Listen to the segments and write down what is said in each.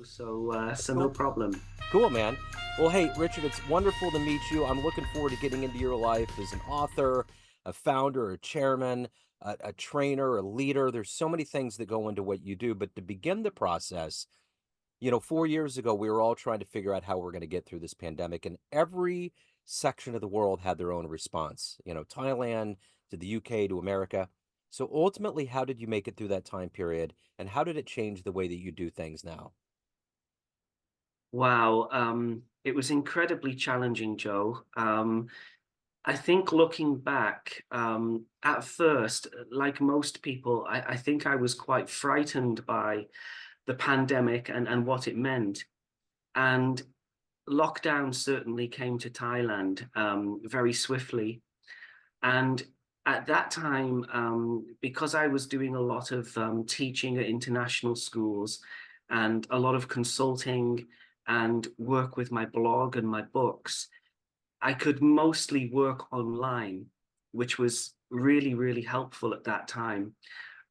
so no Cool. problem. Cool, man. Well, hey, Richard, it's wonderful to meet you. I'm looking forward to getting into your life as an author, a founder, a chairman, a trainer, a leader. There's so many things that go into what you do. But to begin the process, 4 years ago, we were all trying to figure out how we're going to get through this pandemic, and every section of the world had their own response. Thailand to the UK to America. So ultimately, how did you make it through that time period, and how did it change the way that you do things now? Wow, it was incredibly challenging, Joe. I think looking back, at first, like most people, I think I was quite frightened by the pandemic and what it meant. And lockdown certainly came to Thailand very swiftly. And at that time, because I was doing a lot of teaching at international schools and a lot of consulting and work with my blog and my books, I could mostly work online, which was really, really helpful at that time.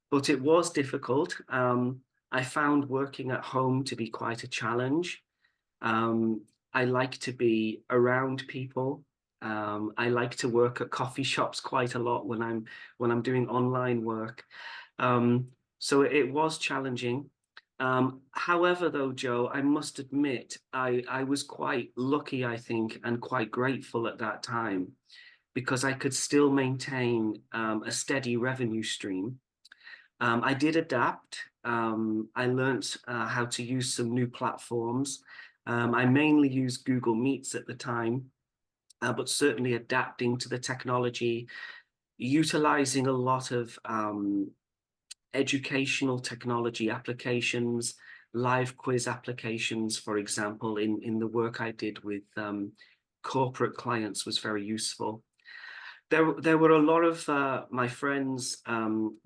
But it was difficult. I found working at home to be quite a challenge. Um, I like to be around people. I like to work at coffee shops quite a lot when I'm doing online work. Um, so it was challenging. However, though, Joe, I must admit I was quite lucky, I think, and quite grateful at that time because I could still maintain a steady revenue stream. I did adapt. I learnt how to use some new platforms. I mainly used Google Meets at the time, but certainly adapting to the technology, utilizing a lot of educational technology applications, live quiz applications, for example, in the work I did with corporate clients was very useful. There were a lot of my friends,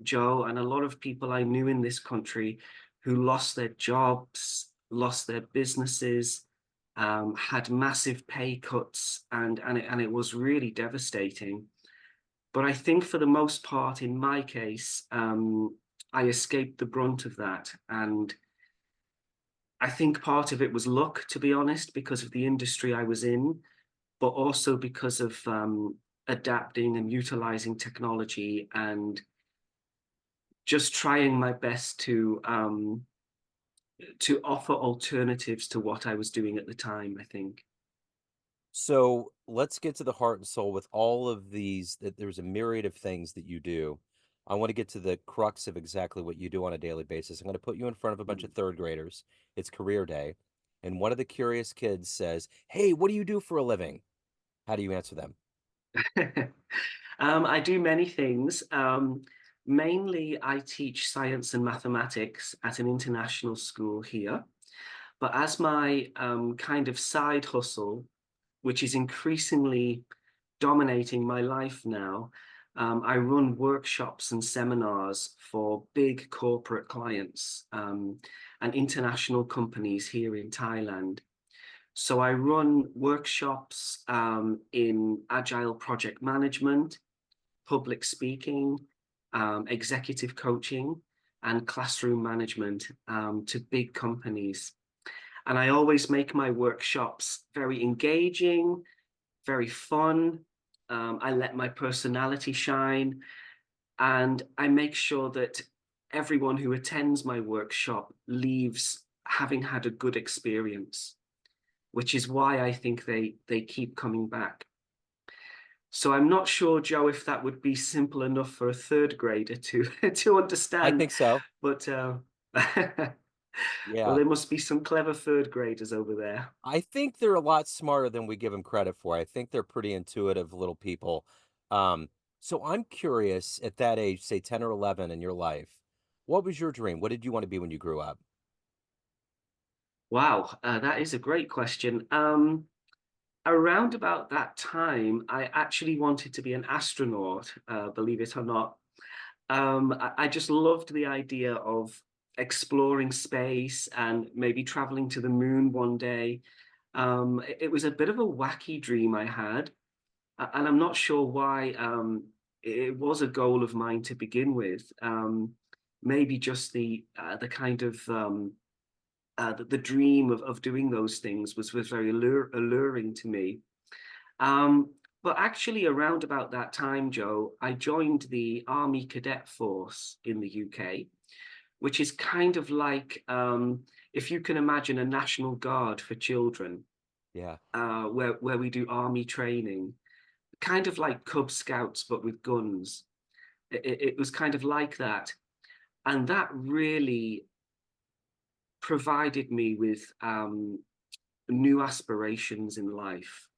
Joe, and a lot of people I knew in this country who lost their jobs, lost their businesses, had massive pay cuts, and it was really devastating. But I think for the most part, in my case, I escaped the brunt of that. And I think part of it was luck, to be honest, because of the industry I was in, but also because of adapting and utilizing technology and just trying my best to offer alternatives to what I was doing at the time, I think. So let's get to the heart and soul with all of these, that there's a myriad of things that you do. I want to get to the crux of exactly what you do on a daily basis. I'm going to put you in front of a bunch of third graders. It's career day. And one of the curious kids says, "Hey, what do you do for a living?" How do you answer them? I do many things. Mainly, I teach science and mathematics at an international school here. But as my kind of side hustle, which is increasingly dominating my life now, I run workshops and seminars for big corporate clients and international companies here in Thailand. So I run workshops in agile project management, public speaking, executive coaching, and classroom management to big companies. And I always make my workshops very engaging, very fun. I let my personality shine, and I make sure that everyone who attends my workshop leaves having had a good experience, which is why I think they keep coming back. So I'm not sure, Joe, if that would be simple enough for a third grader to to I understand, think so. but well, Yeah. there must be some clever third graders over there. I think they're a lot smarter than we give them credit for. I think they're pretty intuitive little people. Um, so I'm curious at that age, say 10 or 11 in your life, what was your dream? What did you want to be when you grew up? Wow, that is a great question. Around about that time, I actually wanted to be an astronaut, believe it or not. I just loved the idea of exploring space and maybe traveling to the moon one day. It was a bit of a wacky dream I had, and I'm not sure why it was a goal of mine to begin with. Maybe just the kind of the dream of doing those things was very alluring to me. But actually, around about that time, Joe, I joined the Army Cadet Force in the UK, which is kind of like, if you can imagine, a National Guard for children, Yeah. where we do army training, kind of like Cub Scouts, but with guns. It was kind of like that. And that really provided me with new aspirations in life.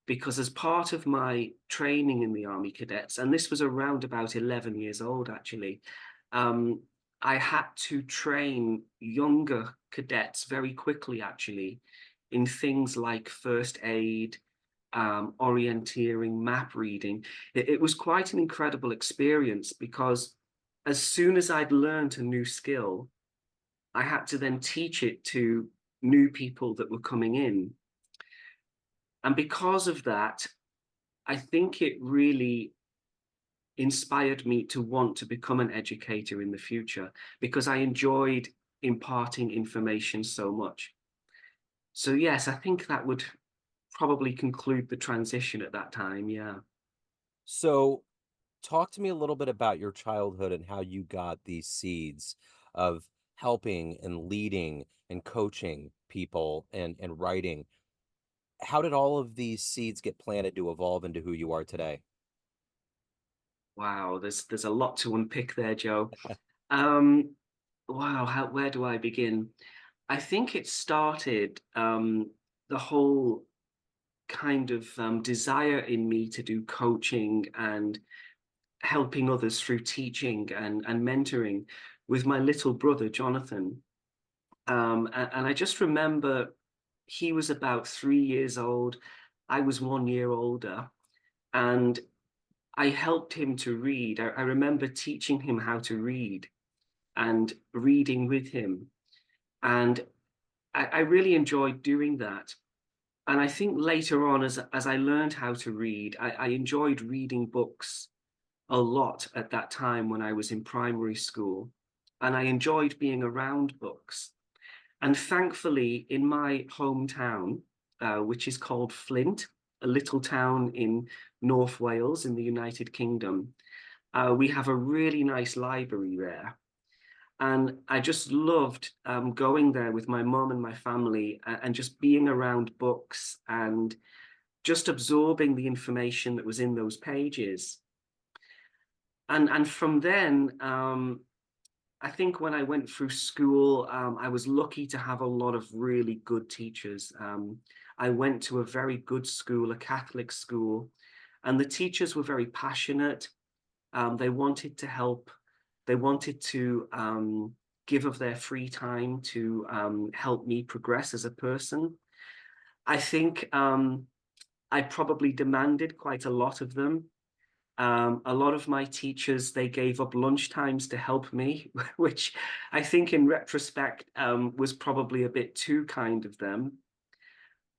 Because as part of my training in the Army Cadets, and this was around about 11 years old actually, um, I had to train younger cadets very quickly actually in things like first aid, orienteering, map reading. It was quite an incredible experience because as soon as I'd learned a new skill, I had to then teach it to new people that were coming in. And because of that, I think it really inspired me to want to become an educator in the future because I enjoyed imparting information so much. So, yes, I think that would probably conclude the transition at that time. Yeah. So talk to me a little bit about your childhood and how you got these seeds of helping and leading and coaching people and writing. How did all of these seeds get planted to evolve into who you are today? Wow. There's a lot to unpick there, Joe. Um, wow. Where do I begin? I think it started the whole kind of desire in me to do coaching and helping others through teaching and mentoring with my little brother, Jonathan. And I just remember he was about 3 years old. I was 1 year older. And I helped him to read. I remember teaching him how to read and reading with him. And I really enjoyed doing that. And I think later on, as I learned how to read, I enjoyed reading books a lot at that time when I was in primary school. And I enjoyed being around books. And thankfully, in my hometown, which is called Flint, a little town in North Wales in the United Kingdom, we have a really nice library there. And I just loved going there with my mum and my family and just being around books and just absorbing the information that was in those pages. And from then, I think when I went through school, I was lucky to have a lot of really good teachers. I went to a very good school, a Catholic school, and the teachers were very passionate. They wanted to help. They wanted to give of their free time to help me progress as a person. I think I probably demanded quite a lot of them. A lot of my teachers, they gave up lunch times to help me, which I think in retrospect was probably a bit too kind of them.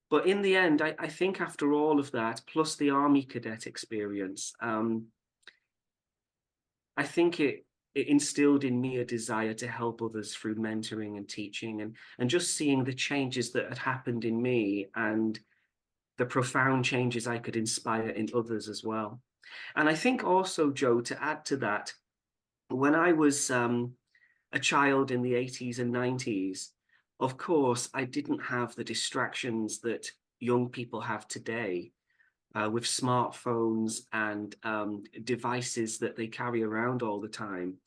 But in the end, I think after all of that, plus the Army Cadet experience, I think it instilled in me a desire to help others through mentoring and teaching and just seeing the changes that had happened in me and the profound changes I could inspire in others as well. And I think also, Joe, to add to that, when I was a child in the 80s and 90s, of course, I didn't have the distractions that young people have today with smartphones and devices that they carry around all the time.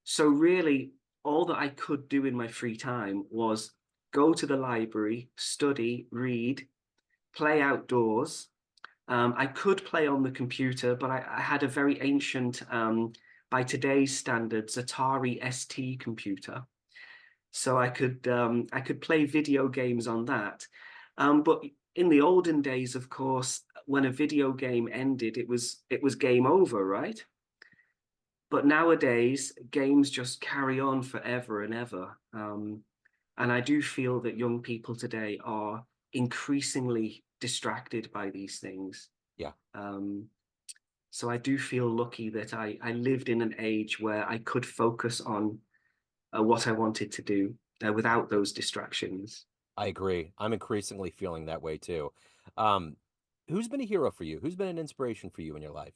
So, really, all that I could do in my free time was go to the library, study, read, play outdoors. I could play on the computer, but I had a very ancient, by today's standards, Atari ST computer, so I could play video games on that. But in the olden days, of course, when a video game ended, it was game over, right? But nowadays, games just carry on forever and ever. And I do feel that young people today are increasingly distracted by these things. Yeah. Um, so I do feel lucky that I lived in an age where I could focus on what I wanted to do. without those distractions. I agree. I'm increasingly feeling that way too. Um, who's been a hero for you? Who's been an inspiration for you in your life?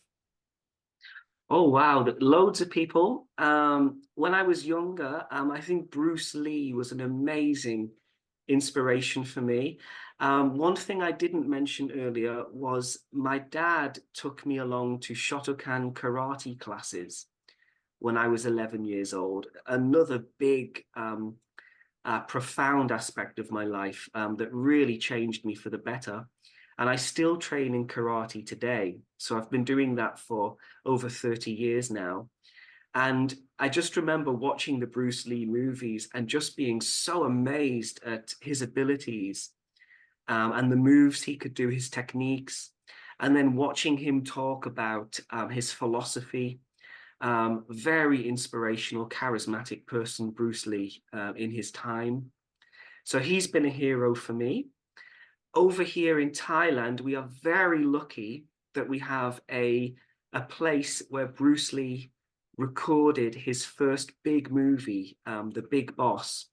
Oh wow, loads of people. When I was younger, I think Bruce Lee was an amazing inspiration for me. One thing I didn't mention earlier was my dad took me along to Shotokan karate classes when I was 11 years old. Another big, profound aspect of my life that really changed me for the better. And I still train in karate today. So I've been doing that for over 30 years now. And I just remember watching the Bruce Lee movies and just being so amazed at his abilities and the moves he could do, his techniques, and then watching him talk about his philosophy. Very inspirational, charismatic person, Bruce Lee, in his time. So he's been a hero for me. Over here in Thailand, we are very lucky that we have a place where Bruce Lee recorded his first big movie, The Big Boss,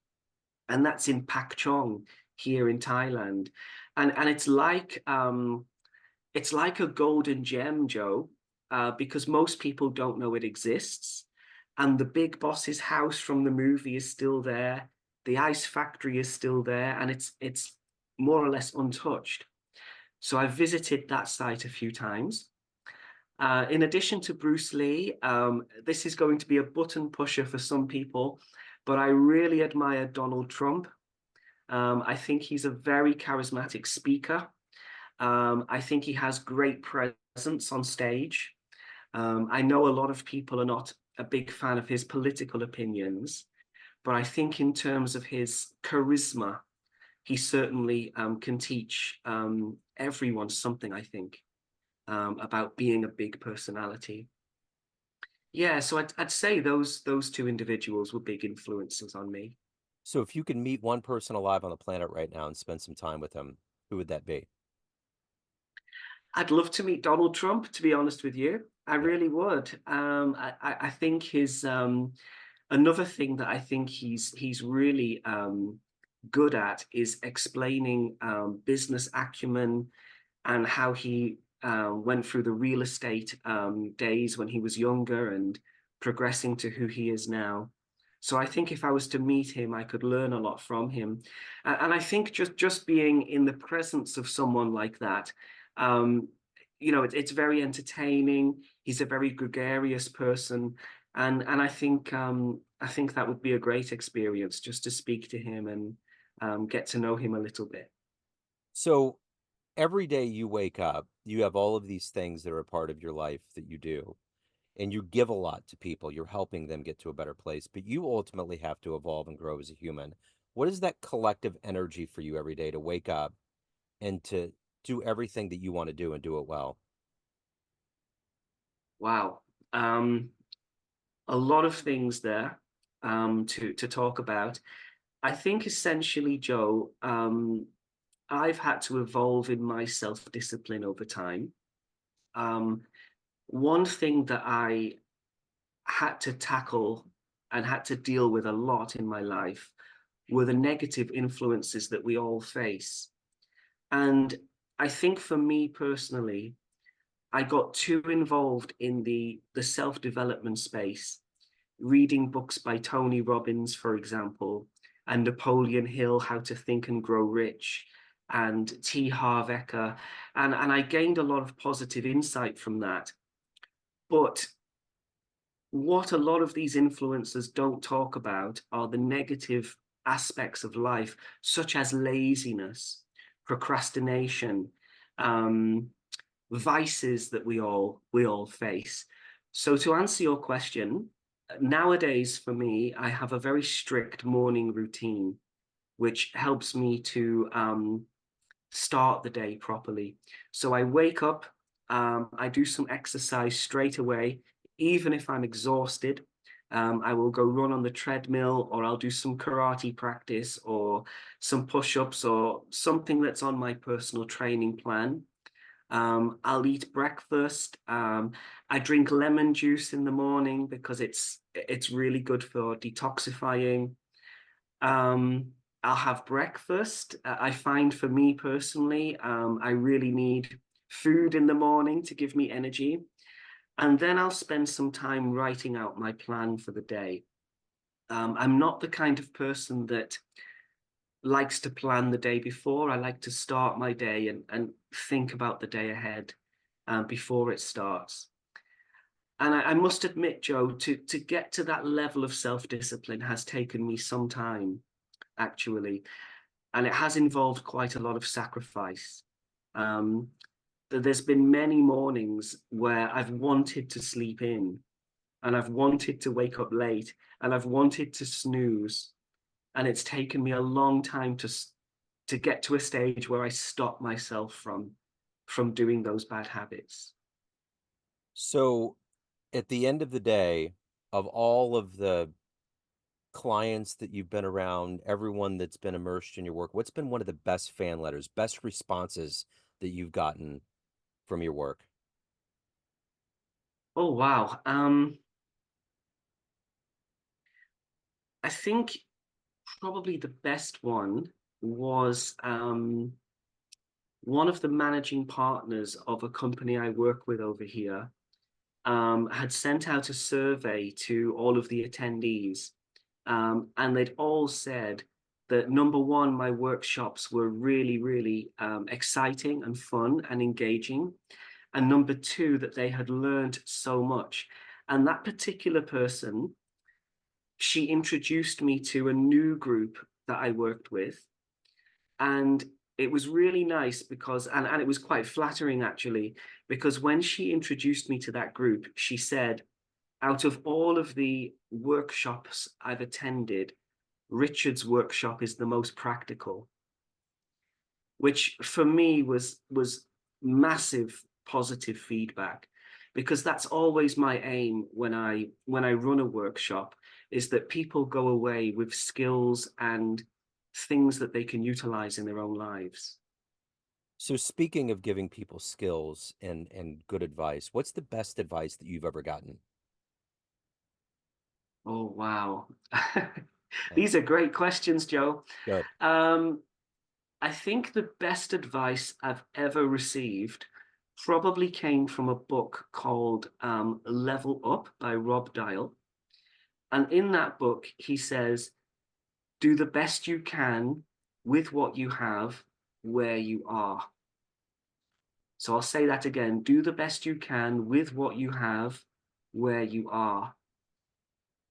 and that's in Pak Chong here in Thailand. And it's like a golden gem, Joe, because most people don't know it exists. And the Big Boss's house from the movie is still there. The ice factory is still there, and it's more or less untouched. So I've visited that site a few times. In addition to Bruce Lee, this is going to be a button pusher for some people, but I really admire Donald Trump. I think he's a very charismatic speaker. I think he has great presence on stage. I know a lot of people are not a big fan of his political opinions, but I think in terms of his charisma, he certainly can teach everyone something, I think, about being a big personality. Yeah, so I'd say those two individuals were big influences on me. So if you could meet one person alive on the planet right now and spend some time with him, who would that be? I'd love to meet Donald Trump, to be honest with you. I Yeah. really would. I think his another thing that I think he's really good at is explaining business acumen and how he went through the real estate days when he was younger and progressing to who he is now. So I think if I was to meet him, I could learn a lot from him. And I think just being in the presence of someone like that, um, it's very entertaining. He's a very gregarious person, and I think that would be a great experience just to speak to him and get to know him a little bit. So every day you wake up, you have all of these things that are a part of your life that you do, and you give a lot to people. You're helping them get to a better place, but you ultimately have to evolve and grow as a human. What is that collective energy for you every day to wake up and to do everything that you want to do and do it well? Wow. Um, a lot of things there to talk about. I think essentially, Joe, I've had to evolve in my self-discipline over time. Um, One thing that I had to tackle and had to deal with a lot in my life were the negative influences that we all face. And I think for me personally, I got too involved in the self-development space, reading books by Tony Robbins, for example, and Napoleon Hill, How to Think and Grow Rich, and T. Harv Eker. And I gained a lot of positive insight from that. But what a lot of these influencers don't talk about are the negative aspects of life, such as laziness, procrastination, um, vices that we all face. So to answer your question, nowadays for me, I have a very strict morning routine, which helps me to start the day properly. So I wake up, I do some exercise straight away, even if I'm exhausted. I will go run on the treadmill, or I'll do some karate practice, or some push-ups, or something that's on my personal training plan. I'll eat breakfast. I drink lemon juice in the morning because it's really good for detoxifying. Um, I'll have breakfast. I find for me personally, I really need food in the morning to give me energy. And then I'll spend some time writing out my plan for the day. I'm not the kind of person that likes to plan the day before. I like to start my day and think about the day ahead before it starts. And I must admit, Joe, to get to that level of self-discipline has taken me some time, actually. And it has involved quite a lot of sacrifice. Um, there's been many mornings where I've wanted to sleep in and I've wanted to wake up late and I've wanted to snooze. And it's taken me a long time to get to a stage where I stop myself from doing those bad habits. So at the end of the day, of all of the clients that you've been around, everyone that's been immersed in your work, what's been one of the best fan letters, best responses that you've gotten from your work? Oh wow. I think probably the best one was one of the managing partners of a company I work with over here had sent out a survey to all of the attendees, and they'd all said that number one, my workshops were really, really exciting and fun and engaging, and number two, that they had learned so much. And that particular person, she introduced me to a new group that I worked with, and it was really nice because and it was quite flattering actually, because when she introduced me to that group, she said, out of all of the workshops I've attended, Richard's workshop is the most practical, which for me was massive positive feedback, because that's always my aim when I run a workshop, is that people go away with skills and things that they can utilize in their own lives. So speaking of giving people skills and good advice, what's the best advice that you've ever gotten? Oh wow. Yeah, These are great questions, Joe. good. um, I think the best advice I've ever received probably came from a book called Level Up by Rob Dial. And in that book, he says, do the best you can with what you have where you are. So I'll say that again, do the best you can with what you have where you are.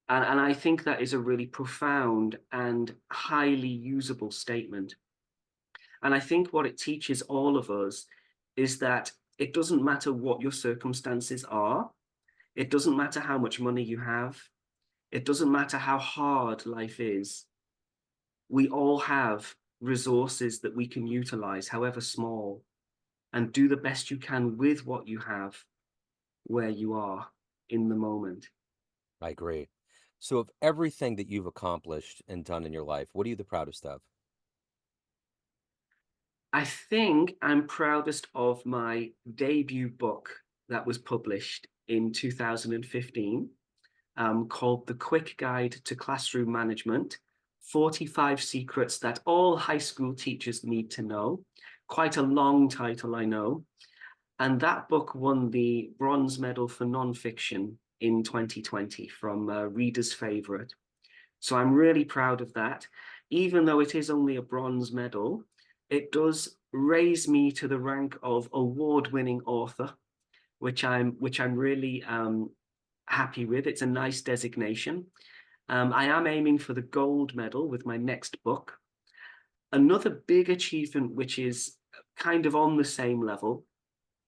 And I think that is a really profound and highly usable statement. And I think what it teaches all of us is that it doesn't matter what your circumstances are. It doesn't matter how much money you have. It doesn't matter how hard life is. We all have resources that we can utilize, however small, and do the best you can with what you have where you are in the moment. I agree. So of everything that you've accomplished and done in your life, what are you the proudest of? I think I'm proudest of my debut book that was published in 2015, called The Quick Guide to Classroom Management: 45 Secrets That All High School Teachers Need to Know. Quite a long title, I know. And that book won the bronze medal for nonfiction in 2020 from Reader's Favorite. So I'm really proud of that. Even though it is only a bronze medal, it does raise me to the rank of award-winning author, which I'm really happy with. It's a nice designation. I am aiming for the gold medal with my next book. Another big achievement, which is kind of on the same level,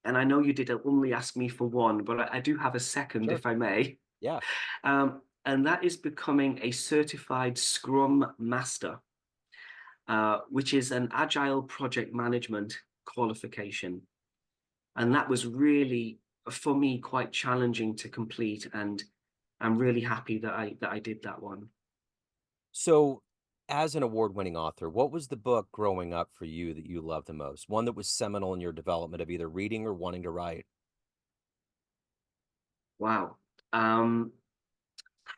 and I know you did only ask me for one, but I do have a second, Sure. if I may, Yeah. and that is becoming a certified Scrum Master, which is an agile project management qualification. And that was really, for me, quite challenging to complete. And I'm really happy that I did that one. So as an award-winning author, what was the book growing up for you that you loved the most? One that was seminal in your development of either reading or wanting to write? Wow. Um,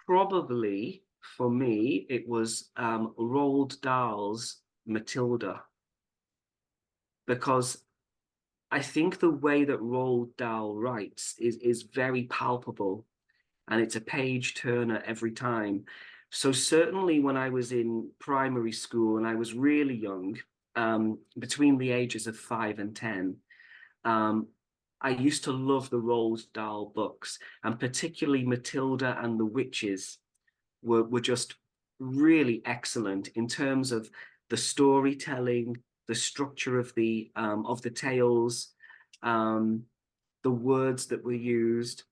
Probably for me, it was Roald Dahl's Matilda, because I think the way that Roald Dahl writes is very palpable, and it's a page turner every time. So certainly when I was in primary school and I was really young, between the ages of 5 and 10, um, I used to love the Roald Dahl books, and particularly Matilda and the Witches were just really excellent in terms of the storytelling, the structure of the tales, um, the words that were used.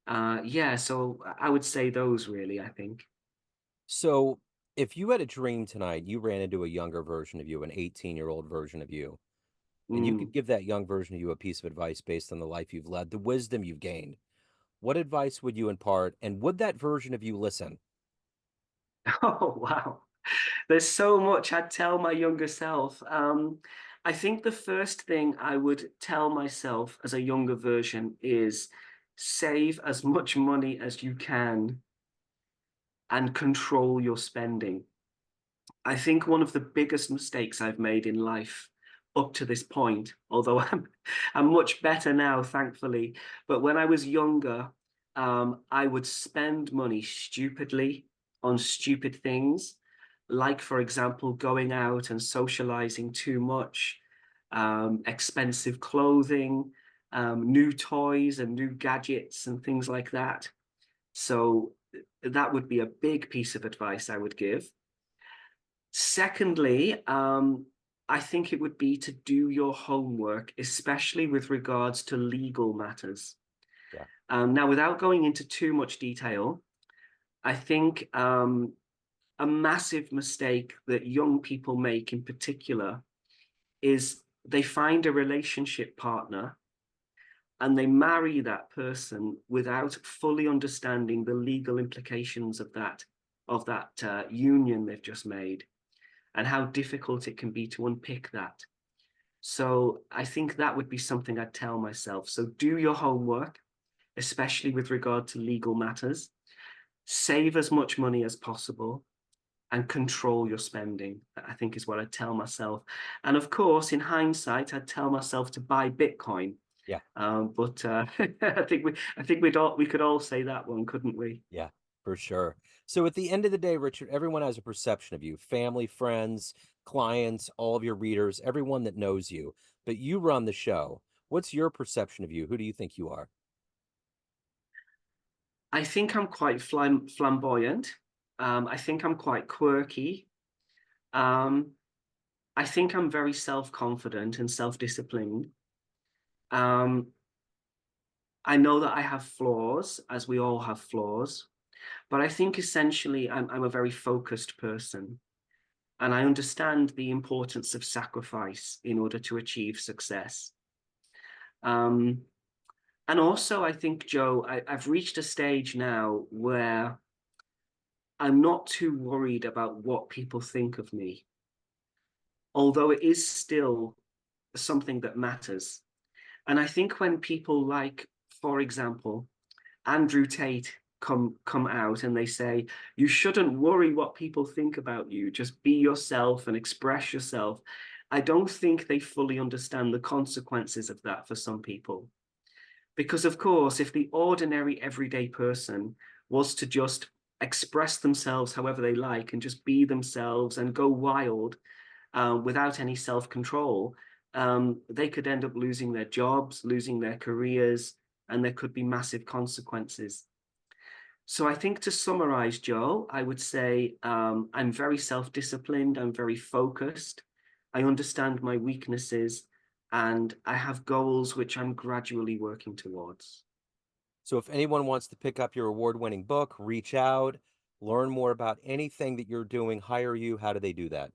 Yeah, so I would say those really, I think. So, if you had a dream tonight, you ran into a younger version of you, an 18-year-old version of you, and you could Mm. give that young version of you a piece of advice based on the life you've led, the wisdom you've gained, what advice would you impart? And would that version of you listen? Oh, wow. There's so much I'd tell my younger self. I think the first thing I would tell myself as a younger version is save as much money as you can and control your spending. I think one of the biggest mistakes I've made in life up to this point, although I'm much better now, thankfully. But when I was younger, I would spend money stupidly on stupid things, like, for example, going out and socializing too much, expensive clothing, new toys and new gadgets and things like that. So that would be a big piece of advice I would give. Secondly, I think it would be to do your homework, especially with regards to legal matters. Yeah. Now, without going into too much detail, I think a massive mistake that young people make in particular is they find a relationship partner and they marry that person without fully understanding the legal implications of that union they've just made, and how difficult it can be to unpick that. So I think that would be something I'd tell myself. So do your homework, especially with regard to legal matters. Save as much money as possible and control your spending, I think is what I'd tell myself. And of course, in hindsight, I'd tell myself to buy Bitcoin. Yeah. But we could all say that one, couldn't we? Yeah, for sure. So at the end of the day, Richard, everyone has a perception of you, family, friends, clients, all of your readers, everyone that knows you, but you run the show. What's your perception of you? Who do you think you are? I think I'm quite flamboyant. I think I'm quite quirky. Um, I think I'm very self-confident and self-disciplined. Um, I know that I have flaws, as we all have flaws, but I think essentially I'm a very focused person, and I understand the importance of sacrifice in order to achieve success. Um, and also, I think, Joe, I've reached a stage now where I'm not too worried about what people think of me, although it is still something that matters. And I think when people like, for example, Andrew Tate come out and they say, you shouldn't worry what people think about you, just be yourself and express yourself. I don't think they fully understand the consequences of that for some people. Because of course, if the ordinary everyday person was to just express themselves however they like and just be themselves and go wild, without any self-control, they could end up losing their jobs, losing their careers, and there could be massive consequences. So I think, to summarize, Joe, I would say I'm very self-disciplined, I'm very focused, I understand my weaknesses, and I have goals which I'm gradually working towards. So if anyone wants to pick up your award-winning book, reach out, learn more about anything that you're doing, hire you, how do they do that?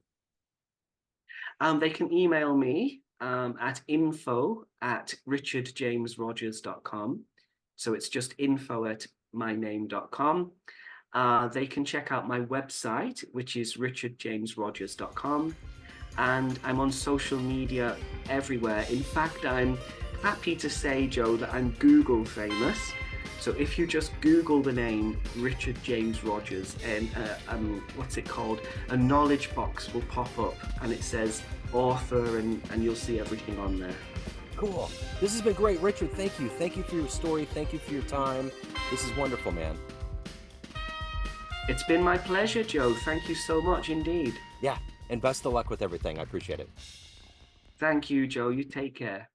They can email me at info@richardjamesrogers.com. So it's just info@myname.com. They can check out my website, which is richardjamesrogers.com. And I'm on social media everywhere. In fact, I'm happy to say, Joe, that I'm Google famous. So if you just Google the name Richard James Rogers, and what's it called? A knowledge box will pop up and it says author, and you'll see everything on there. Cool. This has been great, Richard. Thank you. Thank you for your story. Thank you for your time. This is wonderful, man. It's been my pleasure, Joe. Thank you so much indeed. Yeah. And best of luck with everything. I appreciate it. Thank you, Joe. You take care.